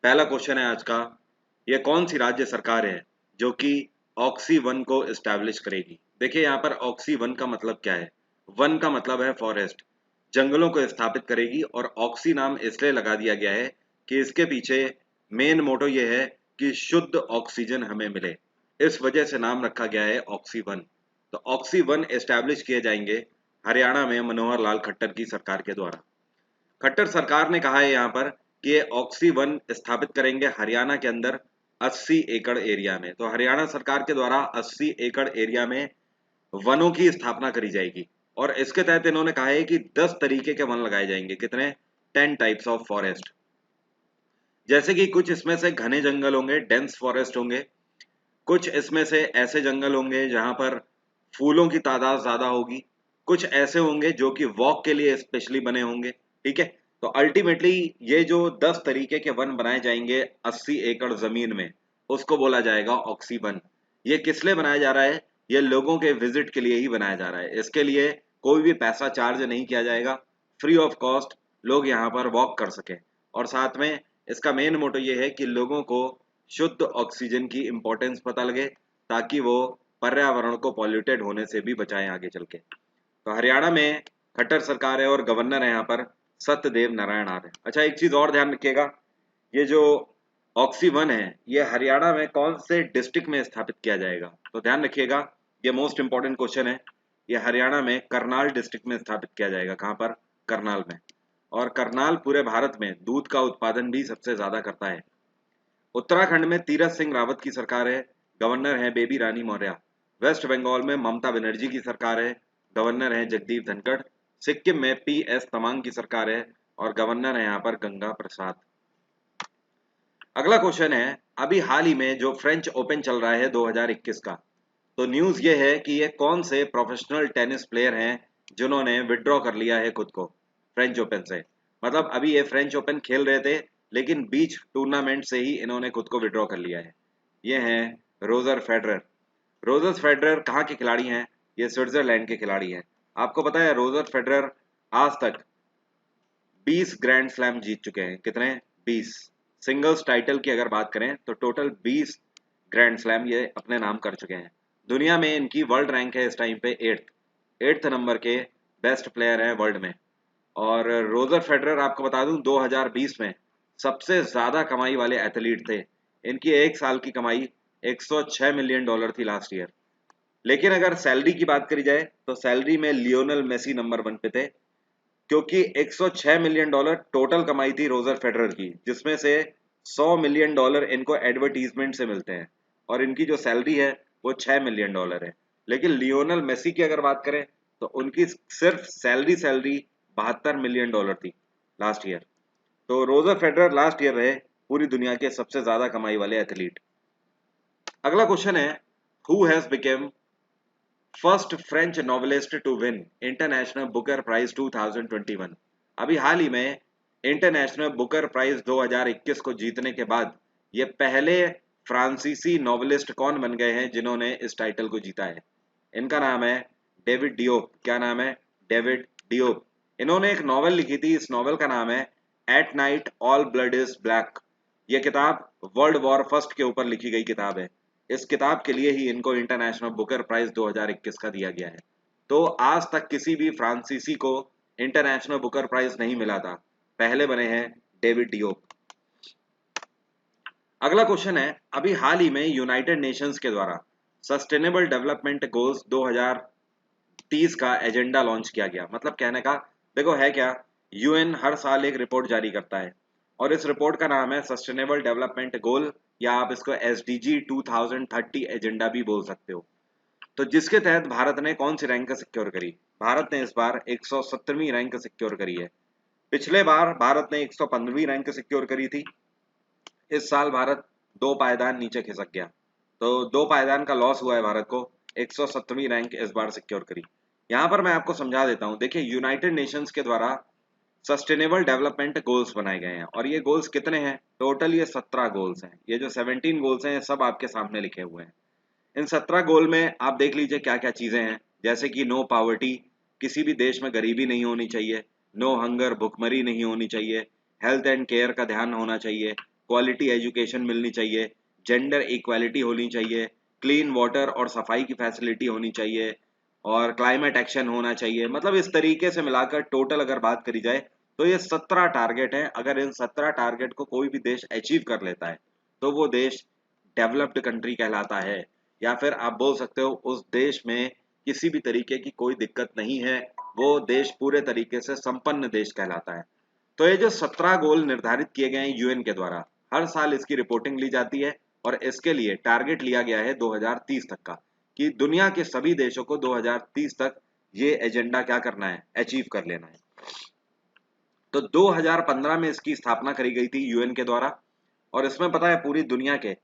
पहला क्वेश्चन है आज का। यह कौन सी राज्य सरकार है जो कि ऑक्सी वन को एस्टैब्लिश करेगी? देखिए यहाँ पर ऑक्सी वन का मतलब क्या है। वन का मतलब है फॉरेस्ट, जंगलों को स्थापित करेगी। और ऑक्सी नाम इसलिए लगा दिया गया है कि इसके पीछे मेन मोटो ये है कि शुद्ध ऑक्सीजन हमें मिले, इस वजह से नाम रखा गया है ऑक्सी वन। तो ऑक्सी वन एस्टैब्लिश किए जाएंगे हरियाणा में मनोहर लाल खट्टर की सरकार के द्वारा। खट्टर सरकार ने कहा है यहाँ पर कि ये ऑक्सी वन स्थापित करेंगे हरियाणा के अंदर 80 एकड़ एरिया में। तो हरियाणा सरकार के द्वारा 80 एकड़ एरिया में वनों की स्थापना करी जाएगी। और इसके तहत इन्होंने कहा है कि 10 तरीके के वन लगाए जाएंगे। कितने? 10 टाइप्स ऑफ फॉरेस्ट। जैसे कि कुछ इसमें से घने जंगल होंगे, डेंस फॉरेस्ट होंगे। कुछ इसमें से ऐसे जंगल होंगे जहां पर फूलों की तादाद ज्यादा होगी। कुछ ऐसे होंगे जो कि वॉक के लिए स्पेशली बने होंगे। ठीक है। तो अल्टीमेटली ये जो 10 तरीके के वन बनाए जाएंगे 80 एकड़ जमीन में, उसको बोला जाएगा ऑक्सी वन। ये किस लिए बनाया जा रहा है? ये लोगों के विजिट के लिए ही बनाया जा रहा है। इसके लिए कोई भी पैसा चार्ज नहीं किया जाएगा, फ्री ऑफ कॉस्ट लोग यहाँ पर वॉक कर सकें। और साथ में इसका मेन मोटो ये है कि लोगों को शुद्ध ऑक्सीजन की इंपॉर्टेंस पता लगे, ताकि वो पर्यावरण को पॉल्यूटेड होने से भी बचाएं आगे चल के। तो हरियाणा में खट्टर सरकार है और गवर्नर है यहाँ पर सत्यदेव नारायण आर्य। अच्छा, एक चीज और ध्यान रखिएगा, ये जो ऑक्सी वन है ये हरियाणा में कौन से डिस्ट्रिक्ट में स्थापित किया जाएगा? तो ध्यान रखिएगा, ये मोस्ट इंपॉर्टेंट क्वेश्चन है। ये हरियाणा में करनाल डिस्ट्रिक्ट में स्थापित किया जाएगा। कहाँ पर? करनाल में। और करनाल पूरे भारत में दूध का उत्पादन भी सबसे ज्यादा करता है। उत्तराखंड में तीरथ सिंह रावत की सरकार है, गवर्नर है बेबी रानी मौर्य। वेस्ट बंगाल में ममता बनर्जी की सरकार है, गवर्नर है जगदीप धनखड़। सिक्किम में PS तमांग की सरकार है और गवर्नर है यहाँ पर गंगा प्रसाद। अगला क्वेश्चन है, अभी हाल ही में जो फ्रेंच ओपन चल रहा है 2021 का, तो न्यूज ये है कि ये कौन से प्रोफेशनल टेनिस प्लेयर हैं जिन्होंने विड्रॉ कर लिया है खुद को फ्रेंच ओपन से। मतलब अभी ये फ्रेंच ओपन खेल रहे थे, लेकिन बीच टूर्नामेंट से ही इन्होंने खुद को विड्रॉ कर लिया है। ये हैं रोजर फेडरर। रोजर फेडरर कहाँ के खिलाड़ी हैं? ये स्विट्जरलैंड के खिलाड़ी हैं। आपको पता है रोजर फेडरर आज तक 20 ग्रैंड स्लैम जीत चुके हैं। कितने? 20। सिंगल्स टाइटल की अगर बात करें तो टोटल 20 ग्रैंड स्लैम ये अपने नाम कर चुके हैं। दुनिया में इनकी वर्ल्ड रैंक है इस टाइम पे 8th नंबर के बेस्ट प्लेयर हैं वर्ल्ड में। और रोजर फेडरर आपको बता दूं 2020 में सबसे ज्यादा कमाई वाले एथलीट थे। इनकी एक साल की कमाई 106 मिलियन डॉलर थी लास्ट ईयर। लेकिन अगर सैलरी की बात करी जाए तो सैलरी में लियोनल मेसी नंबर 1 पे थे, क्योंकि 106 मिलियन डॉलर टोटल कमाई थी रोजर फेडरर की, जिसमें से 100 मिलियन डॉलर इनको एडवर्टीजमेंट से मिलते हैं और इनकी जो सैलरी है वो 6 मिलियन डॉलर है। लेकिन लियोनल मेसी की अगर बात करें तो उनकी सिर्फ सैलरी 72 मिलियन डॉलर थी लास्ट ईयर। तो रोजर फेडरर लास्ट ईयर रहे पूरी दुनिया के सबसे ज्यादा कमाई वाले एथलीट। अगला क्वेश्चन है, who has become first French novelist to win international Booker prize 2021? अभी हाल ही में इंटरनेशनल बुकर प्राइज 2021 को जीतने के बाद ये पहले फ्रांसीसी नॉवेलिस्ट कौन बन गए हैं जिन्होंने इस टाइटल को जीता है? इनका नाम है डेविड डियोप। क्या नाम है? David Diop. इन्होंने एक नॉवेल लिखी थी, इस नॉवेल का नाम है at night all blood is black. यह किताब वर्ल्ड वॉर फर्स्ट के ऊपर लिखी गई किताब है। इस किताब के लिए ही इनको इंटरनेशनल बुकर प्राइज 2021 का दिया गया है। तो आज तक किसी भी फ्रांसीसी को इंटरनेशनल बुकर प्राइज नहीं मिला था, पहले बने हैं डेविड डियोप। अगला क्वेश्चन है, अभी हाल ही में यूनाइटेड नेशंस के द्वारा सस्टेनेबल डेवलपमेंट गोल्स 2030 का एजेंडा लॉन्च किया गया। मतलब कहने का देखो है क्या, यूएन हर साल एक रिपोर्ट जारी करता है और इस रिपोर्ट का नाम है सस्टेनेबल डेवलपमेंट गोल, या आप इसको SDG 2030 एजेंडा भी बोल सकते हो। तो जिसके तहत भारत ने कौन सी रैंक सिक्योर करी? भारत ने इस बार 170वीं रैंक सिक्योर करी है। पिछले बार भारत ने 115वीं रैंक सिक्योर करी थी। इस साल भारत 2 पायदान नीचे खिसक गया, तो 2 पायदान का लॉस हुआ है भारत को। 170वीं रैंक इस बार सिक्योर करी। यहाँ पर मैं आपको समझा देता हूँ। देखिए, यूनाइटेड नेशंस के द्वारा सस्टेनेबल डेवलपमेंट गोल्स बनाए गए हैं और ये गोल्स कितने हैं? टोटल ये 17 गोल्स हैं। ये जो 17 गोल्स हैं ये सब आपके सामने लिखे हुए हैं। इन 17 गोल में आप देख लीजिए क्या क्या चीजें हैं, जैसे कि नो पावर्टी, किसी भी देश में गरीबी नहीं होनी चाहिए। नो हंगर, भुखमरी नहीं होनी चाहिए। हेल्थ एंड केयर का ध्यान होना चाहिए। क्वालिटी एजुकेशन मिलनी चाहिए, जेंडर इक्वालिटी होनी चाहिए, क्लीन वाटर और सफाई की फैसिलिटी होनी चाहिए, और क्लाइमेट एक्शन होना चाहिए। मतलब इस तरीके से मिलाकर टोटल अगर बात करी जाए तो ये 17 टारगेट हैं। अगर इन 17 टारगेट को कोई भी देश अचीव कर लेता है तो वो देश डेवलप्ड कंट्री कहलाता है, या फिर आप बोल सकते हो उस देश में किसी भी तरीके की कोई दिक्कत नहीं है, वो देश पूरे तरीके से संपन्न देश कहलाता है। तो ये जो 17 गोल निर्धारित किए गए हैं यूएन के द्वारा, हर साल इसकी रिपोर्टिंग ली जाती है, और इसके लिए टारगेट लिया गया है 2030 तक का, कि दुनिया के सभी देशों को 2030 तक ये एजेंडा क्या करना है, अचीव कर लेना है। तो 2015 में इसकी स्थापना करी गई थी यूएन के द्वारा, और इसमें पता है पूरी दुनिया के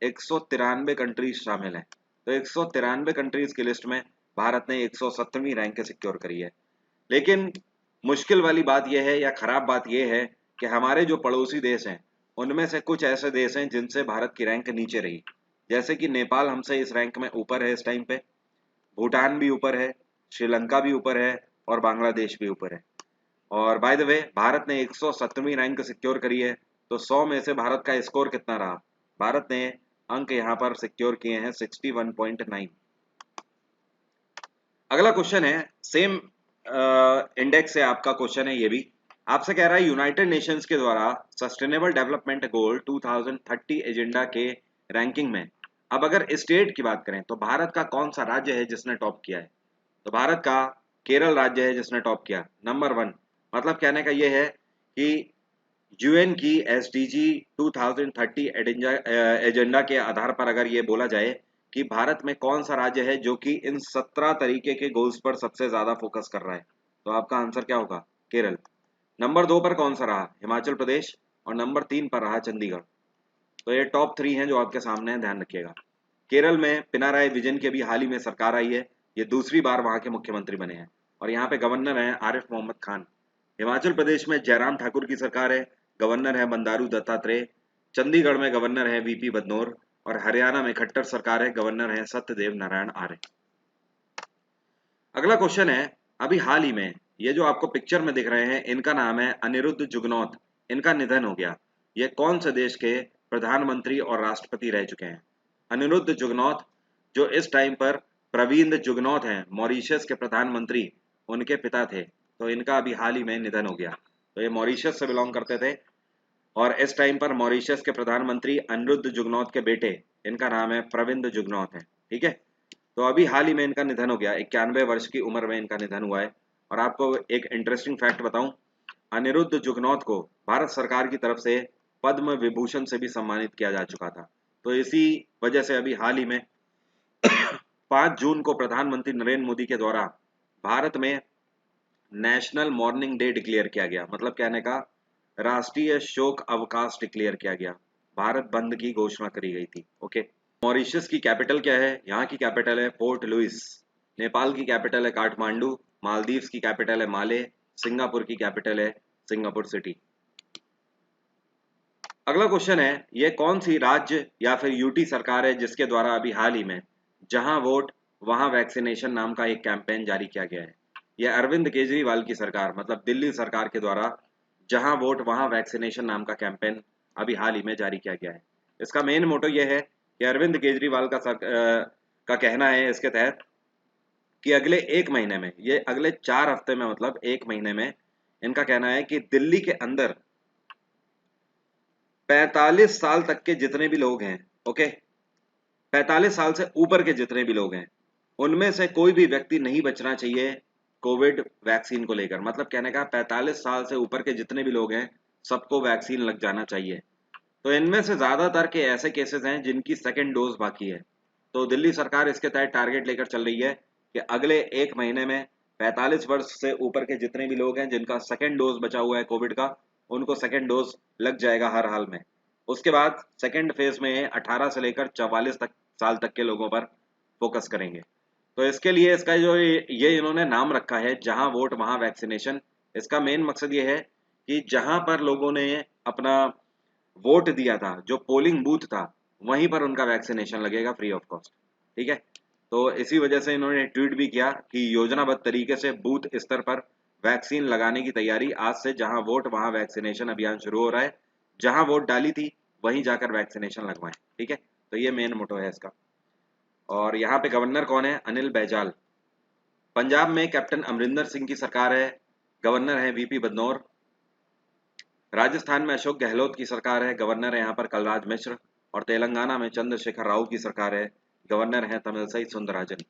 193 कंट्रीज शामिल हैं। तो 193 कंट्रीज की लिस्ट में भारत ने 170वीं रैंक सिक्योर करी है। लेकिन मुश्किल वाली बात यह है, या खराब बात यह है, कि हमारे जो पड़ोसी देश हैं उनमें से कुछ ऐसे देश हैं जिनसे भारत की रैंक नीचे रही। जैसे कि नेपाल हमसे इस रैंक में ऊपर है इस टाइम पे, भूटान भी ऊपर है, श्रीलंका भी ऊपर है, और बांग्लादेश भी ऊपर है। और बाय द वे भारत ने 170वीं रैंक सिक्योर करी है, तो 100 में से भारत का स्कोर कितना रहा? भारत ने अंक यहाँ पर सिक्योर किए हैं 61.9। अगला क्वेश्चन है, सेम इंडेक्स से आपका क्वेश्चन है, ये भी आपसे कह रहा है यूनाइटेड नेशंस के द्वारा सस्टेनेबल डेवलपमेंट गोल 2030 एजेंडा के रैंकिंग में अब अगर स्टेट की बात करें तो भारत का कौन सा राज्य है जिसने टॉप किया है? तो भारत का केरल राज्य है जिसने टॉप किया, नंबर 1। मतलब कहने का ये है कि यूएन की एसडीजी 2030 एजेंडा के आधार पर अगर ये बोला जाए कि भारत में कौन सा राज्य है जो कि इन 17 तरीके के गोल्स पर सबसे ज्यादा फोकस कर रहा है, तो आपका आंसर क्या होगा? केरल। नंबर 2 पर कौन सा रहा? हिमाचल प्रदेश। और नंबर 3 पर रहा चंडीगढ़। तो ये टॉप 3 हैं जो आपके सामने हैं, ध्यान रखिएगा। केरल में पिनाराई विजयन की अभी हाल ही में सरकार आई है, ये दूसरी बार वहां के मुख्यमंत्री बने हैं, और यहाँ पे गवर्नर हैं आरिफ मोहम्मद खान। हिमाचल प्रदेश में जयराम ठाकुर की सरकार है, गवर्नर है बंडारू दत्तात्रेय। चंडीगढ़ में गवर्नर है वीपी बदनौर, और हरियाणा में खट्टर सरकार है, गवर्नर है सत्यदेव नारायण आर्य। अगला क्वेश्चन है, अभी हाल ही में ये जो आपको पिक्चर में दिख रहे हैं इनका नाम है अनिरुद्ध जुगनौथ, इनका निधन हो गया। ये कौन से देश के प्रधानमंत्री और राष्ट्रपति रह चुके हैं? अनिरुद्ध जुगनौथ, जो इस टाइम पर प्रविंद जुगनौथ हैं, मॉरिशस के प्रधानमंत्री, उनके पिता थे। तो इनका अभी हाल ही में निधन हो गया। तो ये मॉरिशस से बिलोंग करते थे, और इस टाइम पर मॉरिशस के प्रधानमंत्री अनिरुद्ध जुगनौथ के बेटे, इनका नाम है प्रविंद जुगनौथ है। ठीक है, तो अभी हाल ही में इनका निधन हो गया, 91 वर्ष की उम्र में इनका निधन हुआ है। और आपको एक इंटरेस्टिंग फैक्ट बताऊं, अनिरुद्ध जुगनौथ को भारत सरकार की तरफ से पद्म विभूषण से भी सम्मानित किया जा चुका था। तो इसी वजह से अभी हाल ही में 5 जून को प्रधानमंत्री नरेंद्र मोदी के द्वारा भारत में नेशनल मॉर्निंग डे डिक्लेयर किया गया। मतलब कहने का राष्ट्रीय शोक अवकाश डिक्लेयर किया गया, भारत बंद की घोषणा करी गई थी। ओके, मॉरिशस की कैपिटल क्या है? यहाँ की कैपिटल है पोर्ट लुइस। नेपाल की कैपिटल है काठमांडू। मालदीव्स की कैपिटल है माले। सिंगापुर की कैपिटल है सिंगापुर सिटी। अगला क्वेश्चन है, ये कौन सी राज्य या फिर यूटी सरकार है जिसके द्वारा अभी हाल ही में जहां वोट वहां वैक्सीनेशन नाम का एक कैंपेन जारी किया गया है? यह अरविंद केजरीवाल की सरकार, मतलब दिल्ली सरकार के द्वारा जहां वोट वहां वैक्सीनेशन नाम का कैंपेन अभी हाल ही में जारी किया गया है। इसका मेन मोटो यह है कि अरविंद केजरीवाल का कहना है इसके तहत कि अगले 1 महीने में, ये अगले 4 हफ्ते में, मतलब 1 महीने में, इनका कहना है कि दिल्ली के अंदर 45 साल तक के जितने भी लोग हैं, ओके, 45 साल से ऊपर के जितने भी लोग हैं, उनमें से कोई भी व्यक्ति नहीं बचना चाहिए कोविड वैक्सीन को लेकर। मतलब कहने का 45 साल से ऊपर के जितने भी लोग हैं सबको वैक्सीन लग जाना चाहिए। तो इनमें से ज्यादातर के ऐसे केसेस हैं जिनकी सेकेंड डोज बाकी है। तो दिल्ली सरकार इसके तहत टारगेट लेकर चल रही है कि अगले 1 महीने में 45 वर्ष से ऊपर के जितने भी लोग हैं जिनका सेकेंड डोज बचा हुआ है कोविड का, उनको सेकेंड डोज लग जाएगा हर हाल में। उसके बाद सेकेंड फेज में 18 से लेकर 44 साल तक के लोगों पर फोकस करेंगे। तो इसके लिए इसका जो ये इन्होंने नाम रखा है जहां वोट वहां वैक्सीनेशन, इसका मेन मकसद ये है कि जहां पर लोगों ने अपना वोट दिया था, जो पोलिंग बूथ था, वहीं पर उनका वैक्सीनेशन लगेगा फ्री ऑफ कॉस्ट। ठीक है, तो इसी वजह से इन्होंने ट्वीट भी किया कि योजनाबद्ध तरीके से बूथ स्तर पर वैक्सीन लगाने की तैयारी, आज से जहां वोट वहां वैक्सीनेशन अभियान शुरू हो रहा है। जहां वोट डाली थी वहीं जाकर वैक्सीनेशन लगवाएं। ठीक है, तो ये मेन मोटो है इसका। और यहाँ पे गवर्नर कौन है? अनिल बैजल। पंजाब में कैप्टन अमरिंदर सिंह की सरकार है, गवर्नर है वीपी बदनौर। राजस्थान में अशोक गहलोत की सरकार है, गवर्नर है यहाँ पर कलराज मिश्र। और तेलंगाना में चंद्रशेखर राव की सरकार है, गवर्नर है तमिलसाई सुंदरराजन।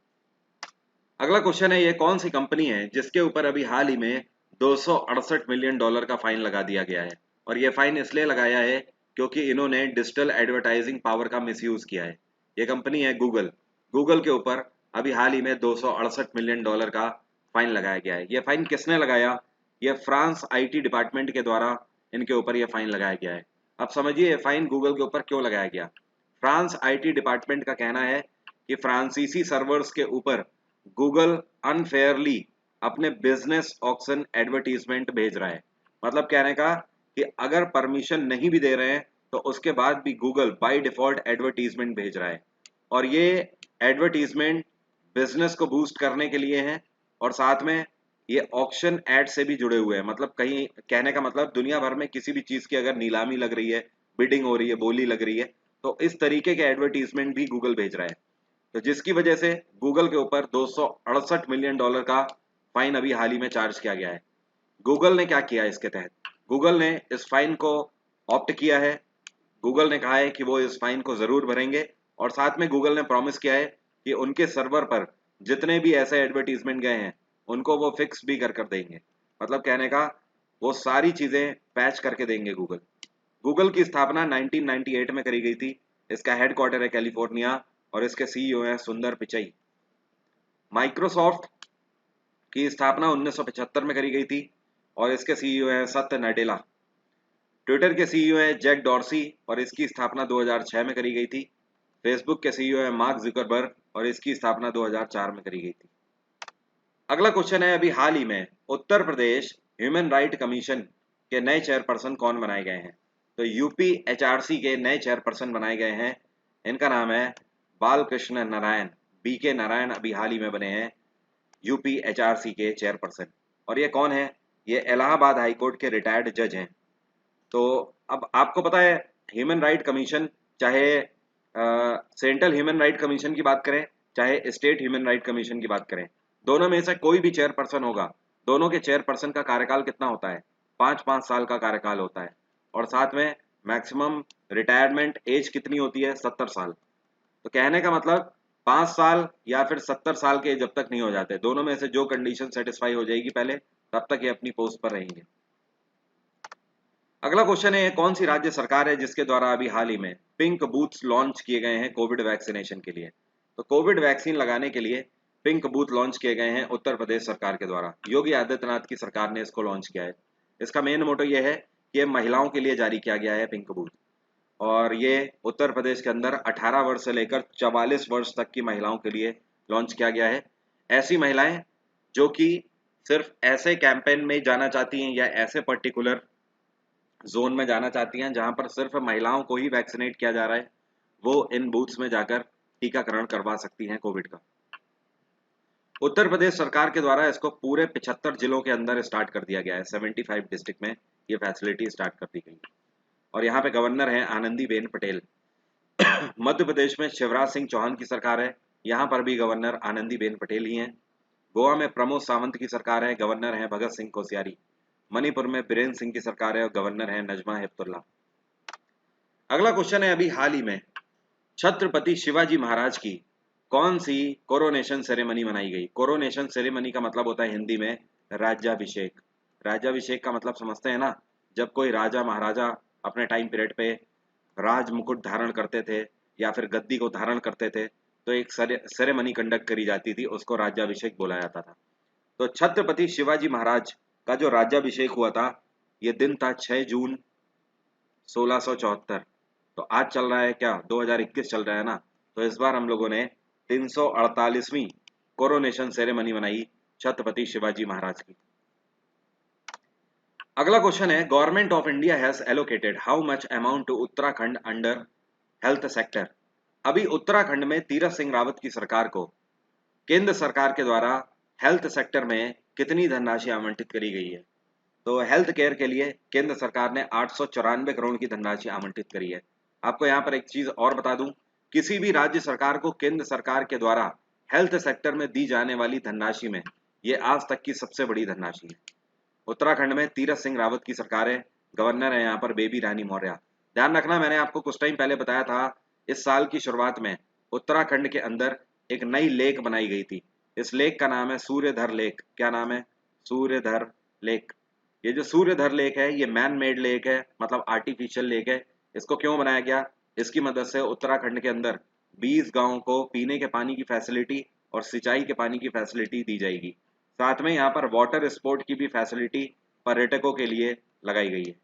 अगला क्वेश्चन है, ये कौन सी कंपनी है जिसके ऊपर अभी हाल ही में $268 मिलियन का फाइन लगा दिया गया है? और ये फाइन इसलिए लगाया है क्योंकि इन्होंने डिजिटल एडवर्टाइजिंग पावर का मिसयूज किया है। ये कंपनी है गूगल। गूगल के ऊपर अभी हाल ही में $268 मिलियन का फाइन लगाया गया है। ये फाइन किसने लगाया? ये फ्रांस आईटी डिपार्टमेंट के द्वारा इनके ऊपर ये फाइन लगाया गया है। अब समझिए ये फाइन गूगल के ऊपर क्यों लगाया गया। फ्रांस आईटी डिपार्टमेंट का कहना है कि फ्रांसीसी सर्वर्स के ऊपर गूगल अनफेयरली अपने बिजनेस ऑक्शन एडवर्टीजमेंट भेज रहा है। मतलब कहने का कि अगर परमिशन नहीं भी दे रहे हैं तो उसके बाद भी गूगल बाय डिफॉल्ट एडवर्टीजमेंट भेज रहा है। और ये एडवर्टीजमेंट बिजनेस को बूस्ट करने के लिए है और साथ में ये ऑक्शन एड से भी जुड़े हुए हैं। मतलब कहीं कहने का मतलब दुनिया भर में किसी भी चीज की अगर नीलामी लग रही है, बिडिंग हो रही है, बोली लग रही है, तो इस तरीके के एडवर्टीजमेंट भी गूगल भेज रहा है। तो जिसकी वजह से गूगल के ऊपर $268 मिलियन का फाइन अभी हाल ही में चार्ज किया गया है। गूगल ने क्या किया इसके तहत? गूगल ने इस फाइन को ऑप्ट किया है। गूगल ने कहा है कि वो इस फाइन को जरूर भरेंगे और साथ में गूगल ने प्रॉमिस किया है कि उनके सर्वर पर जितने भी ऐसे एडवर्टीजमेंट गए हैं उनको वो फिक्स भी कर देंगे। मतलब कहने का वो सारी चीजें पैच करके देंगे गूगल। गूगल की स्थापना 1998 में करी गई थी। इसका हेडक्वार्टर है कैलिफोर्निया और इसके सीईओ हैं सुंदर पिचई। माइक्रोसॉफ्ट की स्थापना 1975 में करी गई थी और इसके सीईओ हैं सत्य नडेला। ट्विटर के सीईओ हैं जैक डॉर्सी और इसकी स्थापना 2006 में करी गई थी। फेसबुक के सीईओ हैं मार्क जुकरबर्ग और इसकी स्थापना 2004 में करी गई थी। अगला क्वेश्चन है, अभी हाल ही में Uttar Pradesh human right commission के नए चेयरपर्सन कौन बनाए गए हैं? तो यूपी एचआरसी के नए चेयरपर्सन बनाए गए हैं। इनका नाम है बालकृष्ण नारायण। बीके नारायण अभी हाल ही में बने हैं यूपी एचआरसी के चेयरपर्सन। और ये कौन है? ये इलाहाबाद हाईकोर्ट के रिटायर्ड जज हैं। तो अब आपको पता है ह्यूमन राइट कमीशन, चाहे सेंट्रल ह्यूमन राइट कमीशन की बात करें चाहे स्टेट ह्यूमन राइट कमीशन की बात करें, दोनों में से कोई भी चेयरपर्सन होगा, दोनों के चेयरपर्सन का कार्यकाल कितना होता है? 5-5 साल का कार्यकाल होता है। और साथ में मैक्सिमम रिटायरमेंट एज कितनी होती है? 70 साल। तो कहने का मतलब 5 साल या फिर 70 साल के जब तक नहीं हो जाते, दोनों में से जो कंडीशन सेटिस्फाई हो जाएगी पहले, तब तक ये अपनी पोस्ट पर रहेंगे। अगला क्वेश्चन है, कौन सी राज्य सरकार है जिसके द्वारा अभी हाल ही में पिंक बूथ्स लॉन्च किए गए हैं कोविड वैक्सीनेशन के लिए? तो कोविड वैक्सीन लगाने के लिए पिंक बूथ लॉन्च किए गए हैं उत्तर प्रदेश सरकार के द्वारा। योगी आदित्यनाथ की सरकार ने इसको लॉन्च किया है। इसका मेन मोटो ये है कि महिलाओं के लिए जारी किया गया है पिंक बूथ। और ये उत्तर प्रदेश के अंदर 18 वर्ष से लेकर 44 वर्ष तक की महिलाओं के लिए लॉन्च किया गया है। ऐसी महिलाएं जो कि सिर्फ ऐसे कैंपेन में जाना चाहती हैं या ऐसे पर्टिकुलर जोन में जाना चाहती हैं जहां पर सिर्फ महिलाओं को ही वैक्सीनेट किया जा रहा है, वो इन बूथ्स में जाकर टीकाकरण करवा सकती हैं कोविड का। उत्तर प्रदेश सरकार के द्वारा इसको पूरे 75 जिलों के अंदर स्टार्ट कर दिया गया है। 75 डिस्ट्रिक्ट में ये फैसिलिटी स्टार्ट कर दी गई है। और यहाँ पे गवर्नर हैं आनंदीबेन पटेल। मध्य प्रदेश में शिवराज सिंह चौहान की सरकार है, यहाँ पर भी गवर्नर आनंदीबेन पटेल ही हैं। गोवा में प्रमोद सावंत की सरकार है, गवर्नर हैं भगत सिंह कोश्यारी। मणिपुर में बीरेन्द्र सिंह की सरकार है और गवर्नर हैं नजमा हेपतुल्ला। अगला क्वेश्चन है, अभी हाल ही में छत्रपति शिवाजी महाराज की कौन सी कोरोनेशन सेरेमनी मनाई गई? कोरोनेशन सेरेमनी का मतलब होता है हिंदी में राज्याभिषेक। राज्याभिषेक का मतलब समझते हैं ना, जब कोई राजा महाराजा अपने टाइम पीरियड पे राज मुकुट धारण करते थे या फिर गद्दी को धारण करते थे तो एक सेरेमनी कंडक्ट करी जाती थी, उसको राज्याभिषेक बोला जाता था। तो छत्रपति शिवाजी महाराज का जो राज्याभिषेक हुआ था, ये दिन था 6 जून 1674। तो आज चल रहा है क्या, 2021 चल रहा है ना, तो इस बार हम लोगों ने 348वीं कोरोनेशन सेरेमनी मनाई छत्रपति शिवाजी महाराज की। अगला क्वेश्चन है, government of India has allocated how much amount to Uttarakhand under health sector? अभी उत्तराखंड में तीरथ सिंह रावत की सरकार को केंद्र सरकार के द्वारा हेल्थ सेक्टर में कितनी धनराशि आवंटित करी गई है? तो हेल्थ केयर के लिए केंद्र सरकार ने 894 करोड़ की धनराशि आवंटित करी है। आपको यहाँ पर एक चीज और बता दूं, किसी भी राज्य सरकार को केंद्र सरकार के द्वारा हेल्थ सेक्टर में दी जाने वाली धनराशि में ये आज तक की सबसे बड़ी धनराशि है। उत्तराखंड में तीरथ सिंह रावत की सरकार है, गवर्नर है यहाँ पर बेबी रानी मौर्य। ध्यान रखना, मैंने आपको कुछ टाइम पहले बताया था, इस साल की शुरुआत में उत्तराखंड के अंदर एक नई लेक बनाई गई थी। इस लेक का नाम है सूर्यधर लेक। क्या नाम है? सूर्यधर लेक। ये जो सूर्यधर लेक है ये मैन मेड लेक है, मतलब आर्टिफिशियल लेक है। इसको क्यों बनाया गया? इसकी मदद से उत्तराखंड के अंदर 20 गांवों को पीने के पानी की फैसिलिटी और सिंचाई के पानी की फैसिलिटी दी जाएगी। साथ में यहाँ पर वाटर स्पोर्ट की भी फैसिलिटी पर्यटकों के लिए लगाई गई है।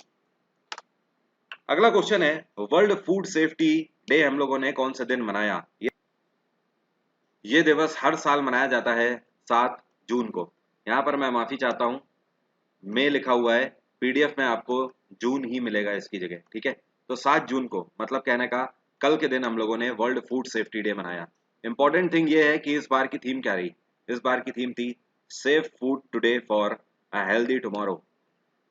अगला क्वेश्चन है, वर्ल्ड फूड सेफ्टी डे हम लोगों ने कौन से दिन मनाया? ये दिवस हर साल मनाया जाता है 7 जून को। यहाँ पर मैं माफी चाहता हूँ, मई लिखा हुआ है, पीडीएफ में आपको जून ही मिलेगा इसकी जगह, ठीक है। तो 7 जून को मतलब कहने का कल के दिन हम लोगों ने वर्ल्ड फूड सेफ्टी डे मनाया। इंपॉर्टेंट थिंग ये है कि इस बार की थीम क्या रही? इस बार की थीम थी safe food today for a healthy tomorrow.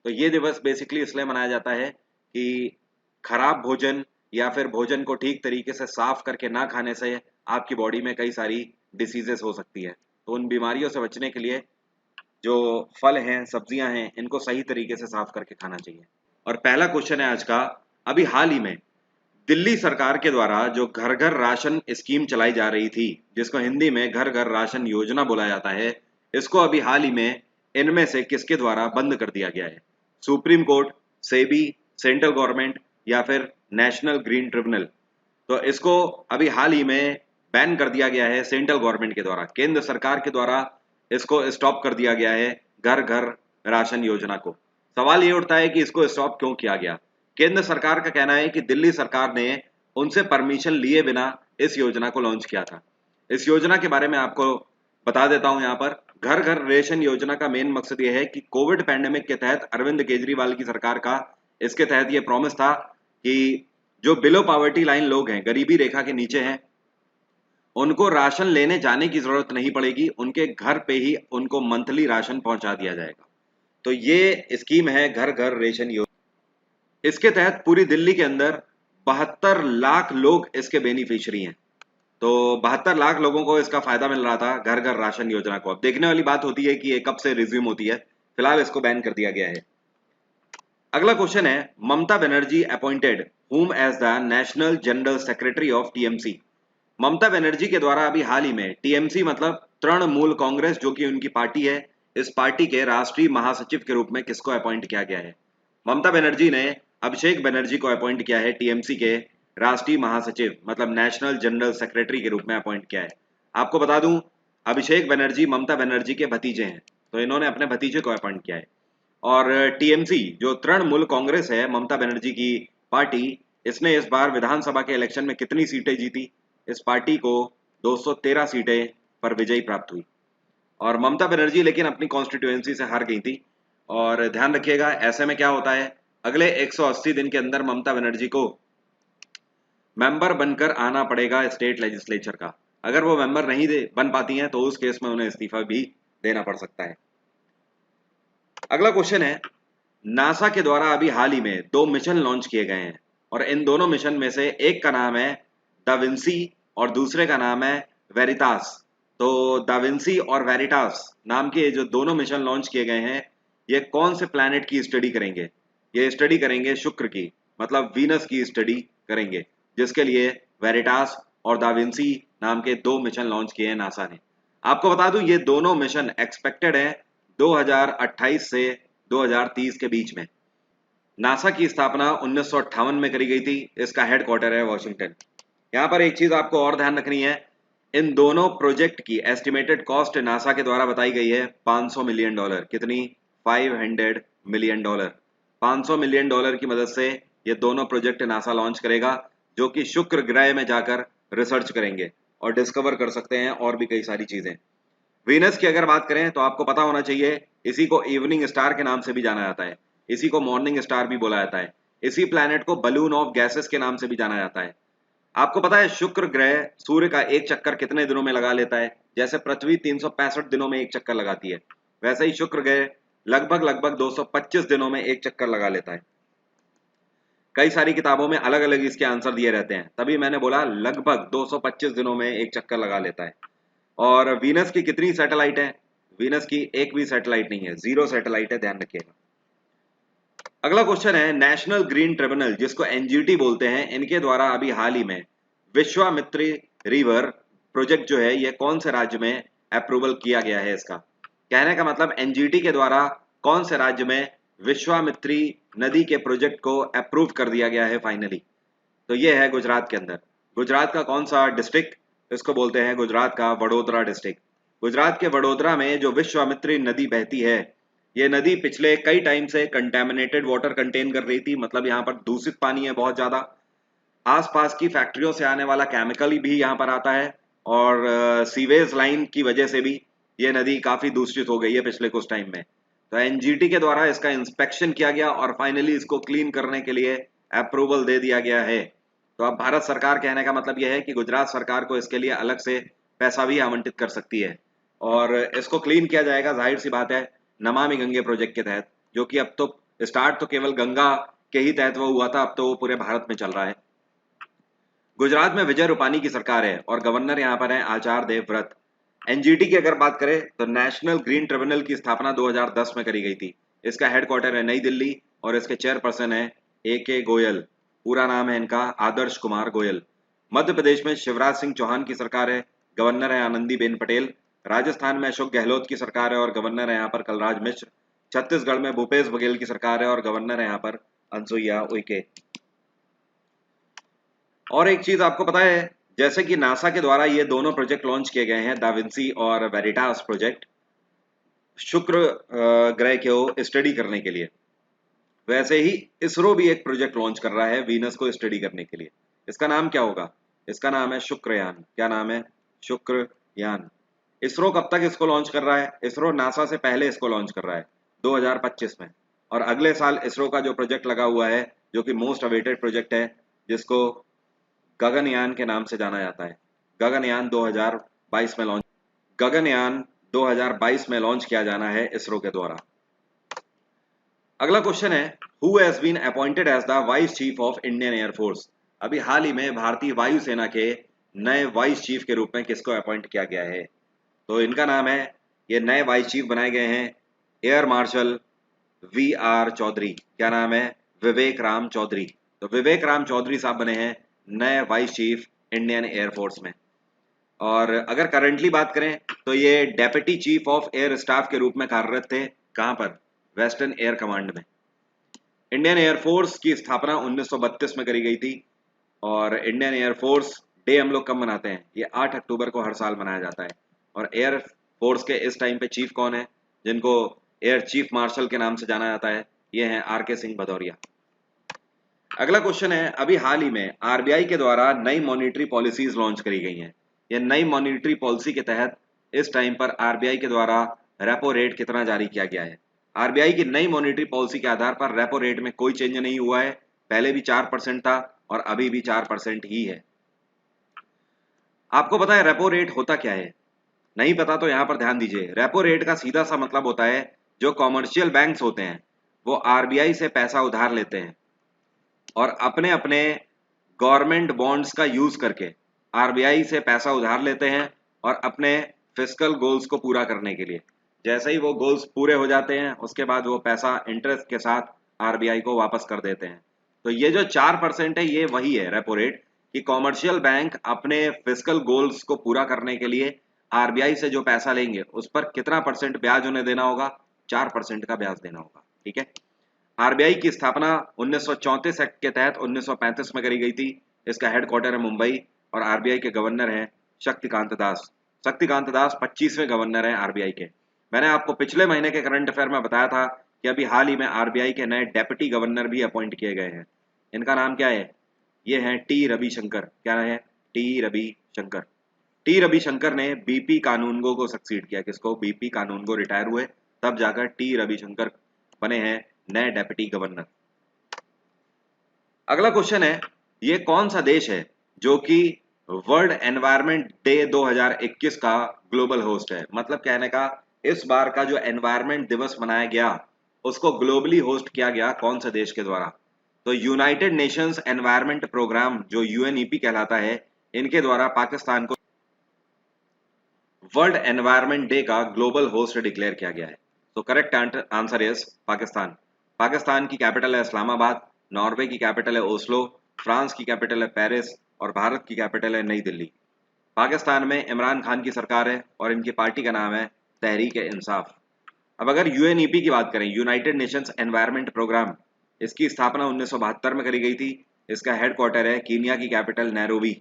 तो ये दिवस बेसिकली इसलिए मनाया जाता है कि खराब भोजन या फिर भोजन को ठीक तरीके से साफ करके ना खाने से आपकी बॉडी में कई सारी डिसीजेस हो सकती है। तो उन बीमारियों से बचने के लिए जो फल हैं, सब्जियां हैं, इनको सही तरीके से साफ करके खाना चाहिए। और पहला क्वेश्चन है आज का, अभी हाल ही में दिल्ली सरकार के द्वारा जो घर घर राशन स्कीम चलाई जा रही थी, जिसको हिंदी में घर घर राशन योजना बोला जाता है, इसको अभी हाल ही में इनमें से किसके द्वारा बंद कर दिया गया है? Supreme court, SEBI, central government या फिर नेशनल ग्रीन ट्रिब्यूनल? तो इसको अभी हाल ही में बैन कर दिया गया है सेंट्रल गवर्नमेंट के द्वारा, केंद्र सरकार के द्वारा इसको स्टॉप कर दिया गया है घर घर राशन योजना को। सवाल ये उठता है कि इसको स्टॉप क्यों किया गया? केंद्र सरकार का कहना है कि दिल्ली सरकार ने उनसे परमिशन लिए बिना इस योजना को लॉन्च किया था। इस योजना के बारे में आपको बता देता हूं। यहाँ पर घर घर रेशन योजना का मेन मकसद यह है कि कोविड पैंडेमिक के तहत अरविंद केजरीवाल की सरकार का इसके तहत यह प्रॉमिस था कि जो बिलो पॉवर्टी लाइन लोग हैं, गरीबी रेखा के नीचे हैं, उनको राशन लेने जाने की जरूरत नहीं पड़ेगी, उनके घर पे ही उनको मंथली राशन पहुंचा दिया जाएगा। तो ये स्कीम है घर घर रेशन योजना। इसके तहत पूरी दिल्ली के अंदर 72 लाख लोग इसके बेनिफिशियरी हैं। तो 72 लाख लोगों को इसका फायदा मिल रहा था घर घर राशन योजना को। अब देखने वाली बात होती है कि ये कब से रिज्यूम होती है। फिलहाल इसको बैन कर दिया गया है। अगला क्वेश्चन है, Mamata Banerjee appointed whom as the national general secretary of TMC? Mamata Banerjee के द्वारा अभी हाल ही में टीएमसी मतलब तृणमूल कांग्रेस, जो कि उनकी पार्टी है, इस पार्टी के राष्ट्रीय महासचिव के रूप में किसको अपॉइंट किया गया है? ममता बनर्जी ने अभिषेक बनर्जी को अपॉइंट किया है टीएमसी के राष्ट्रीय महासचिव मतलब नेशनल जनरल सेक्रेटरी के रूप में अपॉइंट किया है। आपको बता दूं, अभिषेक बनर्जी ममता बनर्जी के भतीजे हैं, तो इन्होंने अपने भतीजे को अपॉइंट किया है। और टीएमसी जो तृणमूल कांग्रेस है, ममता बनर्जी की पार्टी, इसने इस बार विधानसभा के इलेक्शन में कितनी सीटें जीती? इस पार्टी को 213 सीटें पर विजयी प्राप्त हुई। और ममता बनर्जी लेकिन अपनी कॉन्स्टिट्यूएंसी से हार गई थी। और ध्यान रखिएगा, ऐसे में क्या होता है, अगले 180 दिन के अंदर ममता बनर्जी को मेंबर बनकर आना पड़ेगा स्टेट लेजिस्लेचर का। अगर वो मेंबर नहीं बन पाती हैं तो उस केस में उन्हें इस्तीफा भी देना पड़ सकता है। अगला क्वेश्चन है, नासा के द्वारा अभी हाल ही में 2 मिशन लॉन्च किए गए हैं और इन दोनों मिशन में से एक का नाम है दा विंसी और दूसरे का नाम है वेरिटास। तो दा विंसी और वेरिटास नाम के जो दोनों मिशन लॉन्च किए गए हैं, ये कौन से प्लैनेट की स्टडी करेंगे? ये स्टडी करेंगे शुक्र की, मतलब वीनस की स्टडी करेंगे, जिसके लिए वेरिटास और दा विंसी नाम के 2 मिशन लॉन्च किए हैं नासा ने। आपको बता दूं, ये दोनों मिशन एक्सपेक्टेड है 2028 से 2030 के बीच में। नासा की स्थापना 1958 में करी गई थी। इसका हेडक्वार्टर है वॉशिंगटन। यहाँ पर एक चीज आपको और ध्यान रखनी है, इन दोनों प्रोजेक्ट की एस्टिमेटेड कॉस्ट नासा के द्वारा बताई गई है $500 मिलियन। कितनी? $500 मिलियन। $500 मिलियन की मदद से ये दोनों प्रोजेक्ट नासा लॉन्च करेगा, जो कि शुक्र ग्रह में जाकर रिसर्च करेंगे और डिस्कवर कर सकते हैं और भी कई सारी चीजें। वीनस की अगर बात करें तो आपको पता होना चाहिए, इसी को इवनिंग स्टार के नाम से भी जाना जाता है, इसी को मॉर्निंग स्टार भी बोला जाता है, इसी प्लैनेट को बलून ऑफ गैसेस के नाम से भी जाना जाता है। आपको पता है शुक्र ग्रह सूर्य का एक चक्कर कितने दिनों में लगा लेता है? जैसे पृथ्वी 365 दिनों में एक चक्कर लगाती है, वैसे ही शुक्र ग्रह लगभग लगभग 225 दिनों में एक चक्कर लगा लेता है। कई सारी किताबों में अलग अलग इसके आंसर दिए रहते हैं, तभी मैंने बोला लगभग 225 दिनों में एक चक्कर लगा लेता है। और वीनस की कितनी सैटेलाइट है? वीनस की एक भी सैटेलाइट नहीं है, 0 सैटेलाइट है, ध्यान रखिएगा। अगला क्वेश्चन है, नेशनल ग्रीन ट्रिब्यूनल जिसको एनजीटी बोलते हैं, इनके द्वारा अभी हाल ही में विश्वामित्री रिवर प्रोजेक्ट जो है ये कौन से राज्य में अप्रूवल किया गया है? इसका कहने का मतलब एनजीटी के द्वारा कौन से राज्य में विश्वामित्री नदी के प्रोजेक्ट को अप्रूव कर दिया गया है फाइनली? तो ये है गुजरात के अंदर। गुजरात का कौन सा डिस्ट्रिक्ट? इसको बोलते हैं गुजरात का वडोदरा डिस्ट्रिक्ट। गुजरात के वडोदरा में जो विश्वामित्री नदी बहती है, ये नदी पिछले कई टाइम से कंटेमिनेटेड वाटर कंटेन कर रही थी, मतलब यहाँ पर दूषित पानी है बहुत ज्यादा। आसपास की फैक्ट्रियों से आने वाला केमिकल भी यहाँ पर आता है, और सीवेज लाइन की वजह से भी ये नदी काफी दूषित हो गई है पिछले कुछ टाइम में। तो एनजीटी के द्वारा इसका इंस्पेक्शन किया गया और फाइनली इसको क्लीन करने के लिए अप्रूवल दे दिया गया है। तो अब भारत सरकार, कहने का मतलब यह है कि गुजरात सरकार को इसके लिए अलग से पैसा भी आवंटित कर सकती है, और इसको क्लीन किया जाएगा, जाहिर सी बात है, नमामि गंगे प्रोजेक्ट के तहत, जो कि अब तो स्टार्ट तो केवल गंगा के ही तहत वो हुआ था, अब तो वो पूरे भारत में चल रहा है। गुजरात में विजय रूपानी की सरकार है और गवर्नर यहाँ पर है आचार्य देवव्रत। एनजीटी की अगर बात करें तो नेशनल ग्रीन ट्रिब्यूनल की स्थापना 2010 में करी गई थी। इसका हेडक्वार्टर है नई दिल्ली और इसके चेयरपर्सन है AK गोयल। पूरा नाम है इनका आदर्श कुमार गोयल। मध्य प्रदेश में शिवराज सिंह चौहान की सरकार है, गवर्नर है आनंदीबेन पटेल। राजस्थान में अशोक गहलोत की सरकार है और गवर्नर है यहाँ पर कलराज मिश्र। छत्तीसगढ़ में भूपेश बघेल की सरकार है और गवर्नर है यहाँ पर अनसुईया उइके। और एक चीज आपको पता है, जैसे कि नासा के द्वारा ये दोनों प्रोजेक्ट लॉन्च किए गए हैं, दा विंसी और वेरिटास प्रोजेक्ट, शुक्र ग्रह को स्टडी करने के लिए, वैसे ही इसरो भी एक प्रोजेक्ट लॉन्च कर रहा है वीनस को स्टडी करने के लिए। इसका नाम क्या होगा? इसका नाम है शुक्रयान। क्या नाम है? शुक्रयान। इसरो कब तक इसको लॉन्च कर रहा है? इसरो नासा से पहले इसको लॉन्च कर रहा है 2025 में, और अगले साल इसरो का जो प्रोजेक्ट लगा हुआ है, जो कि मोस्ट अवेटेड प्रोजेक्ट है, जिसको गगनयान के नाम से जाना जाता है, गगनयान 2022 में लॉन्च गगनयान 2022 में लॉन्च किया जाना है इसरो के द्वारा। अगला क्वेश्चन है, who has been appointed as the vice chief of Indian Air Force? अभी हाल ही में भारतीय वायुसेना के नए वाइस चीफ के रूप में किसको अपॉइंट किया गया है? तो इनका नाम है, ये नए वाइस चीफ बनाए गए हैं एयर मार्शल VR चौधरी। क्या नाम है? विवेक राम चौधरी। तो विवेक राम चौधरी साहब बने हैं नए वाइस चीफ इंडियन एयरफोर्स में। और अगर करंटली बात करें तो ये deputy chief of air staff के रूप में कार्यरत थे। कहां पर? वेस्टर्न एयर कमांड में। इंडियन एयरफोर्स की स्थापना 1932 में करी गई थी, और इंडियन एयरफोर्स डे हम लोग कब मनाते हैं? ये 8 अक्टूबर को हर साल मनाया जाता है। और एयर फोर्स के इस टाइम पे चीफ कौन है, जिनको एयर चीफ मार्शल के नाम से जाना जाता है? ये हैं RK सिंह भदौरिया। अगला क्वेश्चन है, अभी हाल ही में RBI के द्वारा नई मॉनिटरी पॉलिसीज लॉन्च करी गई हैं। ये नई मॉनिटरी पॉलिसी के तहत इस टाइम पर RBI के द्वारा रेपो रेट कितना जारी किया गया है? RBI की नई मॉनिटरी पॉलिसी के आधार पर रेपो रेट में कोई चेंज नहीं हुआ है। पहले भी 4% था और अभी भी 4% ही है। आपको पता है रेपो रेट होता क्या है? नहीं पता तो यहाँ पर ध्यान दीजिए। रेपो रेट का सीधा सा मतलब होता है, जो कॉमर्शियल बैंक्स होते हैं वो RBI से पैसा उधार लेते हैं और अपने अपने गवर्नमेंट बॉन्ड्स का यूज करके RBI से पैसा उधार लेते हैं, और अपने फिस्कल गोल्स को पूरा करने के लिए, जैसे ही वो गोल्स पूरे हो जाते हैं उसके बाद वो पैसा इंटरेस्ट के साथ RBI को वापस कर देते हैं। तो ये जो 4% है, ये वही है रेपो रेट, कि कॉमर्शियल बैंक अपने फिस्कल गोल्स को पूरा करने के लिए RBI से जो पैसा लेंगे उस पर कितना परसेंट ब्याज उन्हें देना होगा? 4% का ब्याज देना होगा। ठीक है। RBI की स्थापना 1934 एक्ट के तहत 1935 में करी गई थी। इसका हेडक्वार्टर है मुंबई और RBI के गवर्नर हैं शक्तिकांत दास। शक्तिकांत दास 25वें गवर्नर हैं RBI के। मैंने आपको पिछले महीने के करंट अफेयर में बताया था कि अभी हाल ही में RBI के नए डेप्यूटी गवर्नर भी अपॉइंट किए गए हैं। इनका नाम क्या है? ये हैं T रविशंकर। क्या है? T रविशंकर। T रविशंकर ने BP कानूनगो को सक्सीड किया। किसको? BP कानूनगो रिटायर हुए, तब जाकर T रविशंकर बने हैं नए डेप्यूटी गवर्नर। अगला क्वेश्चन है, ये कौन सा देश है जो कि वर्ल्ड एनवायरनमेंट डे 2021 का ग्लोबल होस्ट है? मतलब कहने का, इस बार का जो एनवायरनमेंट दिवस मनाया गया उसको ग्लोबली होस्ट किया गया कौन से देश के द्वारा? तो यूनाइटेड नेशंस एनवायरनमेंट प्रोग्राम जो यूएनईपी कहलाता है, इनके द्वारा पाकिस्तान को वर्ल्ड एनवायरनमेंट डे का ग्लोबल होस्ट डिक्लेयर किया गया है। तो correct answer is Pakistan. Pakistan की कैपिटल है इस्लामाबाद, नॉर्वे की कैपिटल है ओस्लो, फ्रांस की कैपिटल है पेरिस और भारत की कैपिटल है नई दिल्ली। पाकिस्तान में इमरान खान की सरकार है और इनकी पार्टी का नाम है तहरीक इंसाफ। अब अगर यूएनईपी की बात करें, यूनाइटेड नेशंस एनवायरनमेंट प्रोग्राम, इसकी स्थापना 1972 में करी गई थी। इसका हेडक्वार्टर है कीनिया की कैपिटल नैरोबी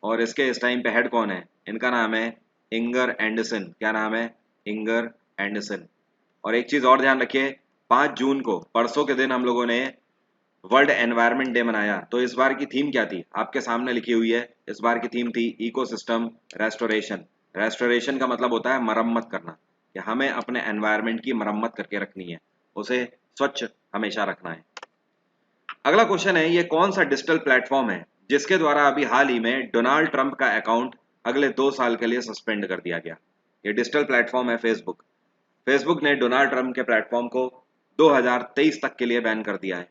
और इसके इस टाइम पे हेड कौन है? इनका नाम है इंगर एंडरसन। क्या नाम है? Inger Anderson. और एक चीज और ध्यान रखिए, 5 जून को परसों के दिन हम लोगों ने वर्ल्ड एनवायरनमेंट डे मनाया। तो इस बार की थीम क्या थी? आपके सामने लिखी हुई है। इस बार की थीम थी इकोसिस्टम रेस्टोरेशन। रेस्टोरेशन का मतलब होता है मरम्मत करना, कि हमें अपने एनवायरनमेंट की मरम्मत करके रखनी है, उसे स्वच्छ हमेशा रखना है। अगला क्वेश्चन है, ये कौन सा डिजिटल प्लेटफॉर्म है जिसके द्वारा अभी हाल ही में डोनाल्ड ट्रंप का अकाउंट अगले 2 साल के लिए सस्पेंड कर दिया गया? ये डिजिटल प्लेटफॉर्म है फेसबुक। फेसबुक ने डोनाल्ड ट्रंप के प्लेटफॉर्म को 2023 तक के लिए बैन कर दिया है।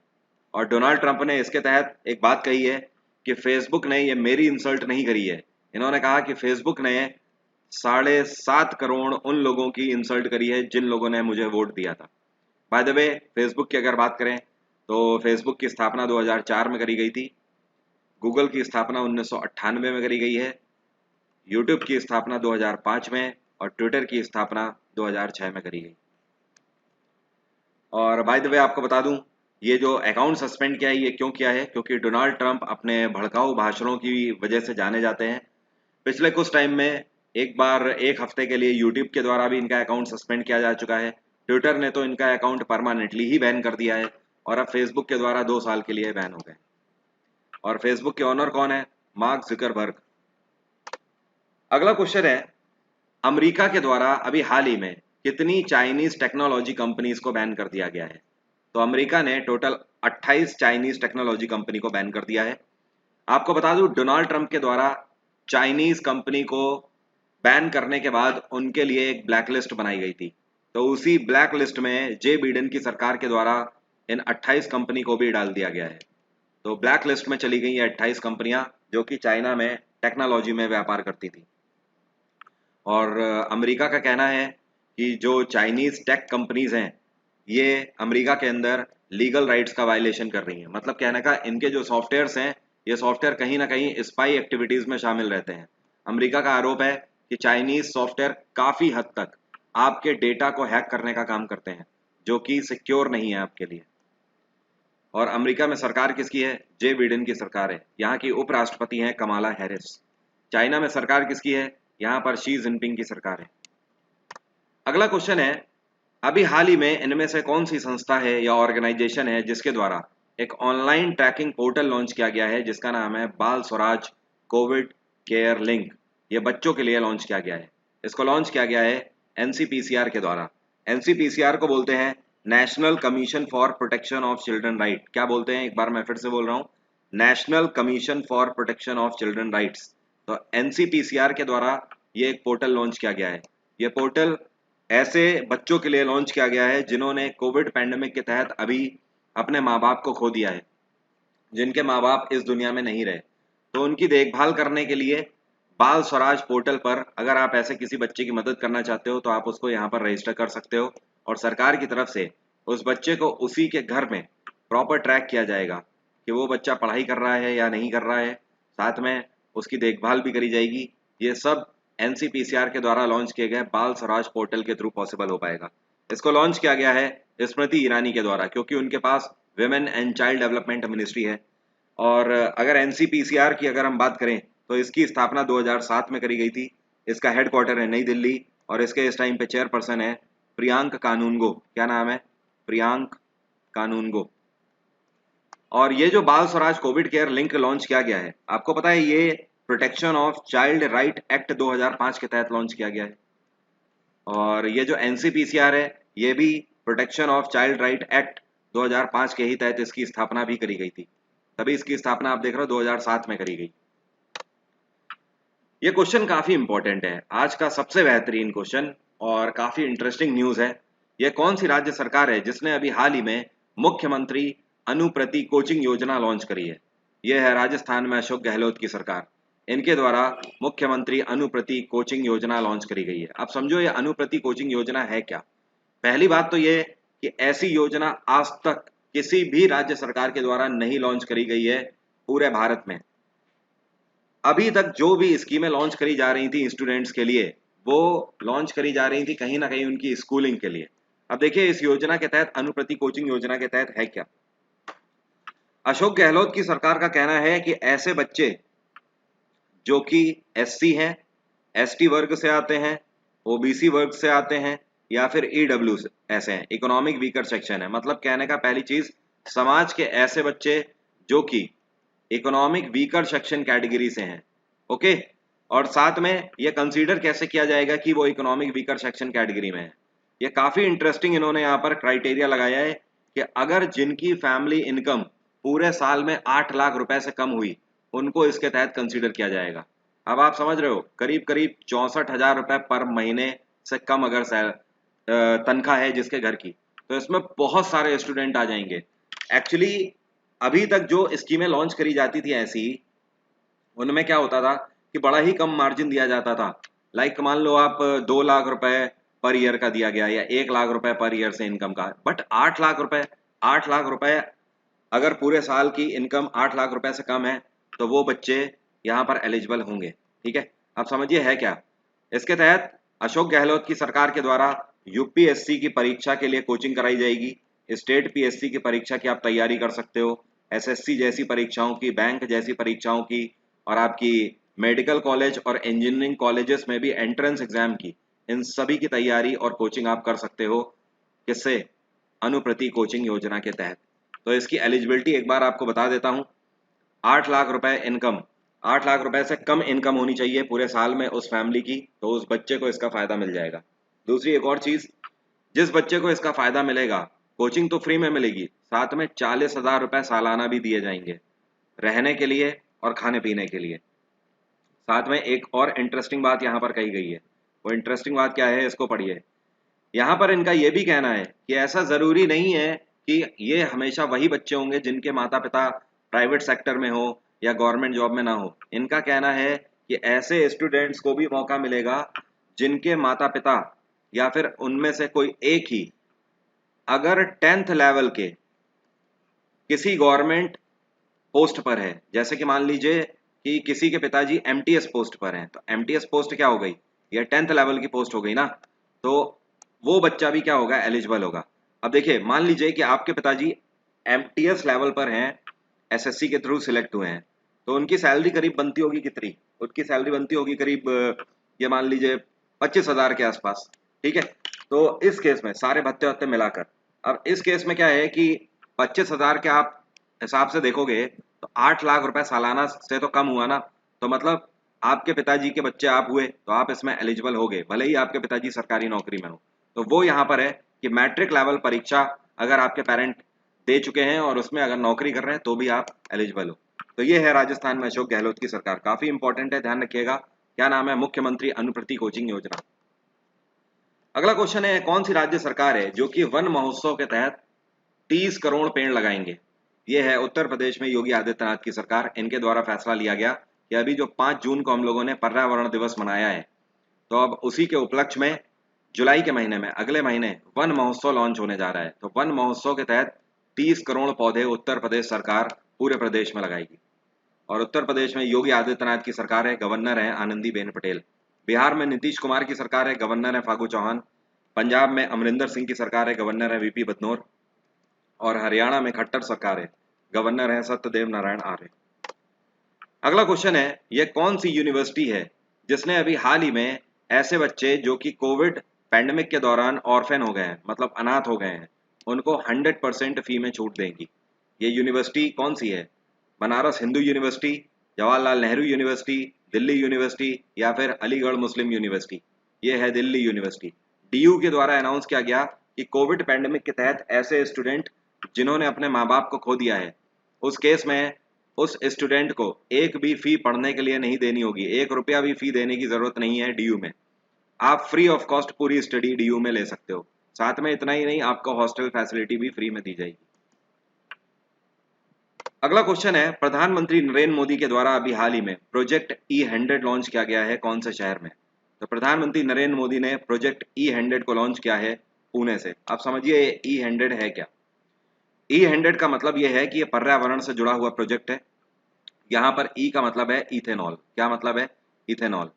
और डोनाल्ड ट्रंप ने इसके तहत एक बात कही है कि फेसबुक ने ये मेरी इंसल्ट नहीं करी है। इन्होंने कहा कि फेसबुक ने 7.5 करोड़ उन लोगों की इंसल्ट करी है जिन लोगों ने मुझे वोट दिया था। बाय द वे, फेसबुक की अगर बात करें तो फेसबुक की स्थापना 2004 में करी गई थी। गूगल की स्थापना 1998 में करी गई है। यूट्यूब की स्थापना 2005 में और ट्विटर की स्थापना 2006 में करी गई। और बाय द वे आपको बता दूं, ये जो अकाउंट सस्पेंड किया है ये क्यों किया है? क्योंकि डोनाल्ड ट्रंप अपने भड़काऊ भाषणों की वजह से जाने जाते हैं। पिछले कुछ टाइम में एक बार 1 हफ्ते के लिए यूट्यूब के द्वारा भी इनका अकाउंट सस्पेंड किया जा चुका है। ट्विटर ने तो इनका अकाउंट परमानेंटली ही बैन कर दिया है और अब फेसबुक के द्वारा 2 साल के लिए बैन हो गए। और फेसबुक के ओनर कौन है? Mark Zuckerberg. अगला क्वेश्चन है, अमेरिका के द्वारा अभी हाल ही में कितनी चाइनीज टेक्नोलॉजी कंपनीज को बैन कर दिया गया है? तो अमेरिका ने टोटल 28 चाइनीज टेक्नोलॉजी कंपनी को बैन कर दिया है। आपको बता दूं, डोनाल्ड ट्रंप के द्वारा चाइनीज कंपनी को बैन करने के बाद उनके लिए एक ब्लैक लिस्ट बनाई गई थी। तो उसी ब्लैक लिस्ट में जे बिडेन की सरकार के द्वारा इन 28 कंपनी को भी डाल दिया गया है। तो ब्लैक लिस्ट में चली गई है 28 कंपनियां जो कि चाइना में टेक्नोलॉजी में व्यापार करती थी। और अमेरिका का कहना है कि जो चाइनीज टेक कंपनीज हैं ये अमेरिका के अंदर लीगल राइट्स का वायलेशन कर रही हैं। मतलब कहने का, इनके जो सॉफ्टवेयर्स हैं ये सॉफ्टवेयर कहीं ना कहीं स्पाई एक्टिविटीज में शामिल रहते हैं। अमेरिका का आरोप है कि चाइनीज सॉफ्टवेयर काफी हद तक आपके डेटा को हैक करने का काम करते हैं, जो कि सिक्योर नहीं है आपके लिए। और अमेरिका में सरकार किसकी है? जे बिडेन की सरकार है। यहाँ की उपराष्ट्रपति हैं कमाला हैरिस। चाइना में सरकार किसकी है? यहाँ पर शी जिनपिंग की सरकार है। अगला क्वेश्चन है, अभी हाल ही में इनमें से कौन सी संस्था है या ऑर्गेनाइजेशन है जिसके द्वारा एक ऑनलाइन ट्रैकिंग पोर्टल लॉन्च किया गया है जिसका नाम है बाल स्वराज कोविड केयर लिंक? ये बच्चों के लिए लॉन्च किया गया है। इसको लॉन्च किया गया है एनसीपीसीआर के द्वारा। एनसीपीसीआर को बोलते हैं national commission for protection of children right. क्या बोलते हैं? एक बार मैं फिर से बोल रहा हूँ, national commission for protection of children rights. तो एनसीपीसीआर के द्वारा ये एक पोर्टल लॉन्च किया गया है। ये पोर्टल ऐसे बच्चों के लिए लॉन्च किया गया है जिन्होंने कोविड पैंडेमिक के तहत अभी अपने माँ बाप को खो दिया है, जिनके माँ बाप इस दुनिया में नहीं रहे। तो उनकी देखभाल करने के लिए बाल स्वराज पोर्टल पर अगर आप ऐसे किसी बच्चे की मदद करना चाहते हो तो आप उसको यहाँ पर रजिस्टर कर सकते हो और सरकार की तरफ से उस बच्चे को उसी के घर में प्रॉपर ट्रैक किया जाएगा कि वो बच्चा पढ़ाई कर रहा है या नहीं कर रहा है। साथ में उसकी देखभाल भी करी जाएगी। ये सब एनसीपीसीआर के द्वारा लॉन्च किए गए बाल स्वराज पोर्टल के थ्रू पॉसिबल हो पाएगा। इसको लॉन्च किया गया है स्मृति ईरानी के द्वारा, क्योंकि उनके पास women and child development ministry है। और अगर एनसीपीसीआर की अगर हम बात करें तो इसकी स्थापना 2007 में करी गई थी। इसका हेडक्वार्टर है नई दिल्ली और इसके इस टाइम पे चेयरपर्सन है प्रियांक कानूनगो। क्या नाम है? प्रियांक कानूनगो। और ये जो बाल Swaraj Covid care link launch किया गया है, आपको पता है ये protection of child right act 2005 के तहत लॉन्च किया गया है। और ये जो एनसीपीसीआर है ये भी protection of child right act 2005 के ही तहत इसकी स्थापना भी करी गई थी। तभी इसकी स्थापना आप देख रहे हो 2007 में करी गई। ये क्वेश्चन काफी इंपॉर्टेंट है, आज का सबसे बेहतरीन क्वेश्चन और काफी इंटरेस्टिंग न्यूज है। ये कौन सी राज्य सरकार है जिसने अभी हाल ही में मुख्यमंत्री अनुप्रति कोचिंग योजना लॉन्च करी है। यह है राजस्थान में अशोक गहलोत की सरकार, इनके द्वारा मुख्यमंत्री अनुप्रति कोचिंग योजना लॉन्च करी गई है। अब समझो ये अनुप्रति कोचिंग योजना है क्या। पहली बात तो ये कि ऐसी योजना आज तक किसी भी राज्य सरकार के द्वारा नहीं लॉन्च करी गई है पूरे भारत में। अभी तक जो भी स्कीमें लॉन्च करी जा रही थी स्टूडेंट्स के लिए, वो लॉन्च करी जा रही थी कहीं ना कहीं उनकी स्कूलिंग के लिए। अब देखिए इस योजना के तहत, अनुप्रति कोचिंग योजना के तहत है क्या। अशोक गहलोत की सरकार का कहना है कि ऐसे बच्चे जो कि एससी हैं, एसटी वर्ग से आते हैं, ओबीसी वर्ग से आते हैं, या फिर ईडब्ल्यू ऐसे हैं, इकोनॉमिक वीकर सेक्शन है। मतलब कहने का पहली चीज, समाज के ऐसे बच्चे जो कि इकोनॉमिक वीकर सेक्शन कैटेगरी से हैं, ओके। और साथ में ये कंसीडर कैसे किया जाएगा कि वो इकोनॉमिक वीकर सेक्शन कैटेगरी में है। ये काफी इंटरेस्टिंग इन्होंने यहाँ पर क्राइटेरिया लगाया है कि अगर जिनकी फैमिली इनकम पूरे साल में 8 लाख रुपए से कम हुई, उनको इसके तहत कंसीडर किया जाएगा। अब आप समझ रहे हो, करीब करीब 64,000 रुपए पर महीने से कम अगर तनख्वाह है जिसके घर की, तो इसमें बहुत सारे स्टूडेंट आ जाएंगे। एक्चुअली अभी तक जो स्कीमें लॉन्च करी जाती थी ऐसी, उनमें क्या होता था कि बड़ा ही कम मार्जिन दिया जाता था। लाइक मान लो आप 2 लाख रुपए पर ईयर का दिया गया, या 1 लाख रुपए पर ईयर से इनकम का। बट 8 लाख रुपए, 8 लाख रुपए अगर पूरे साल की इनकम 8 लाख रुपए से कम है, तो वो बच्चे यहाँ पर एलिजिबल होंगे। ठीक है, अब समझिए है क्या। इसके तहत अशोक गहलोत की सरकार के द्वारा यूपीएससी की परीक्षा के लिए कोचिंग कराई जाएगी, स्टेट पीएससी की परीक्षा की आप तैयारी कर सकते हो, एसएससी जैसी परीक्षाओं की, बैंक जैसी परीक्षाओं की, और आपकी मेडिकल कॉलेज और इंजीनियरिंग कॉलेजेस में भी एंट्रेंस एग्जाम की, इन सभी की तैयारी और कोचिंग आप कर सकते हो। किससे? अनुप्रति कोचिंग योजना के तहत। तो इसकी एलिजिबिलिटी एक बार आपको बता देता हूँ। 8 लाख रुपए इनकम, 8 लाख रुपए से कम इनकम होनी चाहिए पूरे साल में उस फैमिली की, तो उस बच्चे को इसका फायदा मिल जाएगा। दूसरी एक और चीज, जिस बच्चे को इसका फायदा मिलेगा, कोचिंग तो फ्री में मिलेगी, साथ में 40,000 रुपए सालाना भी दिए जाएंगे रहने के लिए और खाने पीने के लिए। साथ में एक और इंटरेस्टिंग बात यहाँ पर कही गई है। वो इंटरेस्टिंग बात क्या है, इसको पढ़िए। यहाँ पर इनका ये भी कहना है कि ऐसा जरूरी नहीं है कि ये हमेशा वही बच्चे होंगे जिनके माता पिता प्राइवेट सेक्टर में हो या गवर्नमेंट जॉब में ना हो। इनका कहना है कि ऐसे स्टूडेंट्स को भी मौका मिलेगा जिनके माता पिता या फिर उनमें से कोई एक ही अगर 10th लेवल के किसी गवर्नमेंट पोस्ट पर है। जैसे कि मान लीजिए कि किसी के पिताजी एमटीएस पोस्ट पर हैं, तो एमटीएस पोस्ट क्या हो गई, ये 10th लेवल की पोस्ट हो गई ना, तो वो बच्चा भी क्या होगा, एलिजिबल होगा। अब देखिए मान लीजिए कि आपके पिताजी एमटीएस लेवल पर हैं, एसएससी के थ्रू सिलेक्ट हुए हैं, तो उनकी सैलरी करीब बनती होगी कितनी, उनकी सैलरी बनती होगी करीब ये मान लीजिए 25,000 के आसपास। ठीक है, तो इस केस में सारे भत्ते वत्ते मिलाकर, अब इस केस में क्या है कि 25,000 के आप हिसाब से देखोगे तो 8 लाख रुपए सालाना से तो कम हुआ ना, तो मतलब आपके पिताजी के बच्चे आप हुए तो आप इसमें एलिजिबल होगे, भले ही आपके पिताजी सरकारी नौकरी में हो। तो वो यहाँ पर है कि मैट्रिक लेवल परीक्षा अगर आपके पेरेंट दे चुके हैं और उसमें अगर नौकरी कर रहे हैं तो भी आप एलिजिबल हो। तो ये है राजस्थान में अशोक गहलोत की सरकार, काफी इंपॉर्टेंट है, ध्यान रखिएगा। क्या नाम है? मुख्यमंत्री अनुप्रति कोचिंग योजना। अगला क्वेश्चन है, कौन सी राज्य सरकार है जो कि वन महोत्सव के तहत 30 करोड़ पेड़ लगाएंगे? ये है उत्तर प्रदेश में योगी आदित्यनाथ की सरकार। इनके द्वारा फैसला लिया गया कि अभी जो 5 जून को हम लोगों ने पर्यावरण दिवस मनाया है, तो अब उसी के उपलक्ष्य में जुलाई के महीने में, अगले महीने वन महोत्सव लॉन्च होने जा रहा है। तो वन महोत्सव के तहत 30 करोड़ पौधे उत्तर प्रदेश सरकार पूरे प्रदेश में लगाएगी। और उत्तर प्रदेश में योगी आदित्यनाथ की सरकार है, गवर्नर है आनंदीबेन पटेल। बिहार में नीतीश कुमार की सरकार है, गवर्नर है फागू चौहान। पंजाब में अमरिंदर सिंह की सरकार है, गवर्नर है वीपी बदनौर। और हरियाणा में खट्टर सरकार है, गवर्नर है सत्यदेव नारायण आर्य। अगला क्वेश्चन है, यह कौन सी यूनिवर्सिटी है जिसने अभी हाल ही में ऐसे बच्चे जो कि कोविड पैंडेमिक के दौरान ऑर्फेन हो गए हैं, मतलब अनाथ हो गए हैं, उनको 100% फी में छूट देंगी? ये यूनिवर्सिटी कौन सी है? Banaras Hindu university, Jawaharlal Nehru university, Delhi university, या फिर अलीगढ़ मुस्लिम यूनिवर्सिटी? ये है दिल्ली यूनिवर्सिटी। डीयू के द्वारा अनाउंस किया गया कि कोविड पैंडेमिक के तहत ऐसे स्टूडेंट जिन्होंने अपने माँ बाप को खो दिया है, उस केस में उस स्टूडेंट को एक भी फी पढ़ने के लिए नहीं देनी होगी, 1 रुपया भी फी देने की जरूरत नहीं है डीयू में। आप फ्री ऑफ कॉस्ट पूरी स्टडी डीयू में ले सकते हो। साथ में इतना ही नहीं, आपको हॉस्टल फैसिलिटी भी फ्री में दी जाएगी। अगला क्वेश्चन है, प्रधानमंत्री नरेंद्र मोदी के द्वारा अभी हाल ही में प्रोजेक्ट E100 लॉन्च किया गया है कौन से शहर में? तो प्रधानमंत्री नरेंद्र मोदी ने प्रोजेक्ट E100 को लॉन्च किया है पुणे से। आप समझिए E100 है क्या? E100 का मतलब यह है कि ये पर्यावरण से जुड़ा हुआ प्रोजेक्ट है। यहाँ पर ई का मतलब है इथेनॉल। क्या मतलब है? इथेनॉल।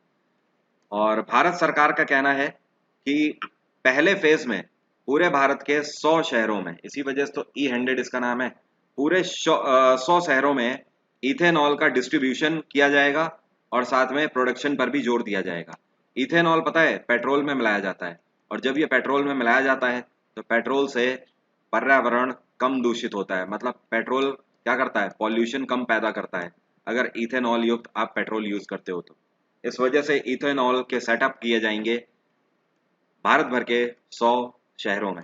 और भारत सरकार का कहना है कि पहले फेज में पूरे भारत के 100 शहरों में, इसी वजह से तो E100 इसका नाम है, पूरे 100 शहरों में इथेनॉल का डिस्ट्रीब्यूशन किया जाएगा और साथ में प्रोडक्शन पर भी जोर दिया जाएगा। इथेनॉल पता है पेट्रोल में मिलाया जाता है, और जब ये पेट्रोल में मिलाया जाता है तो पेट्रोल से पर्यावरण कम दूषित होता है। मतलब पेट्रोल क्या करता है? पॉल्यूशन कम पैदा करता है अगर इथेनॉल युक्त आप पेट्रोल यूज करते हो तो। इस वजह से इथेनॉल के सेटअप किए जाएंगे भारत भर के 100 शहरों में।